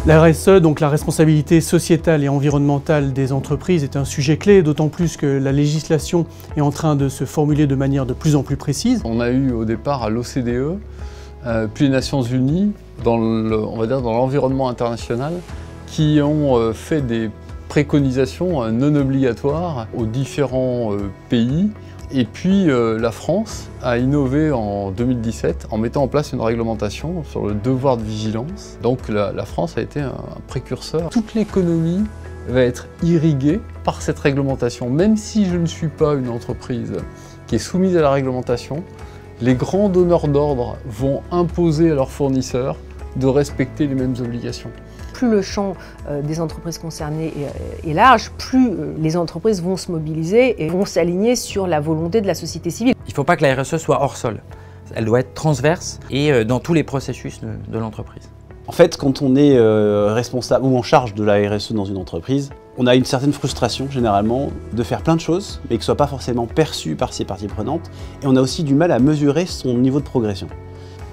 La RSE, donc la responsabilité sociétale et environnementale des entreprises, est un sujet clé, d'autant plus que la législation est en train de se formuler de manière de plus en plus précise. On a eu au départ à l'OCDE, puis les Nations Unies, on va dire dans l'environnement international, qui ont fait des préconisations non obligatoires aux différents pays. Et puis la France a innové en 2017 en mettant en place une réglementation sur le devoir de vigilance. Donc la France a été un précurseur. Toute l'économie va être irriguée par cette réglementation. Même si je ne suis pas une entreprise qui est soumise à la réglementation, les grands donneurs d'ordre vont imposer à leurs fournisseurs de respecter les mêmes obligations. Plus le champ des entreprises concernées est large, plus les entreprises vont se mobiliser et vont s'aligner sur la volonté de la société civile. Il ne faut pas que la RSE soit hors sol. Elle doit être transverse et dans tous les processus de l'entreprise. En fait, quand on est responsable ou en charge de la RSE dans une entreprise, on a une certaine frustration généralement de faire plein de choses, mais que ce ne soit pas forcément perçu par ses parties prenantes. Et on a aussi du mal à mesurer son niveau de progression.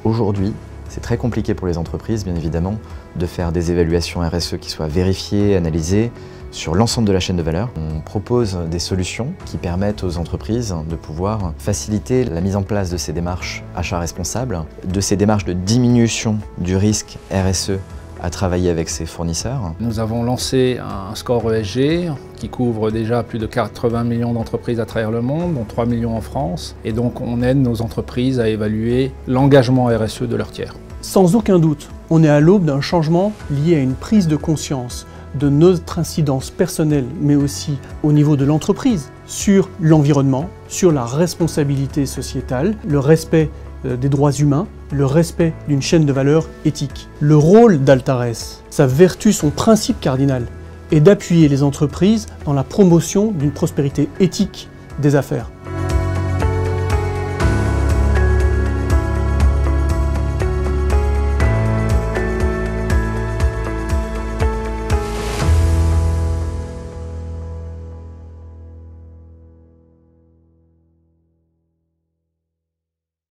Aujourd'hui, c'est très compliqué pour les entreprises, bien évidemment, de faire des évaluations RSE qui soient vérifiées, analysées sur l'ensemble de la chaîne de valeur. On propose des solutions qui permettent aux entreprises de pouvoir faciliter la mise en place de ces démarches achats responsables, de ces démarches de diminution du risque RSE à travailler avec ses fournisseurs. Nous avons lancé un score ESG qui couvre déjà plus de 80 millions d'entreprises à travers le monde, dont 3 millions en France. Et donc on aide nos entreprises à évaluer l'engagement RSE de leurs tiers. Sans aucun doute, on est à l'aube d'un changement lié à une prise de conscience de notre incidence personnelle, mais aussi au niveau de l'entreprise, sur l'environnement, sur la responsabilité sociétale, le respect des droits humains, le respect d'une chaîne de valeur éthique. Le rôle d'Altares, sa vertu, son principe cardinal, est d'appuyer les entreprises dans la promotion d'une prospérité éthique des affaires.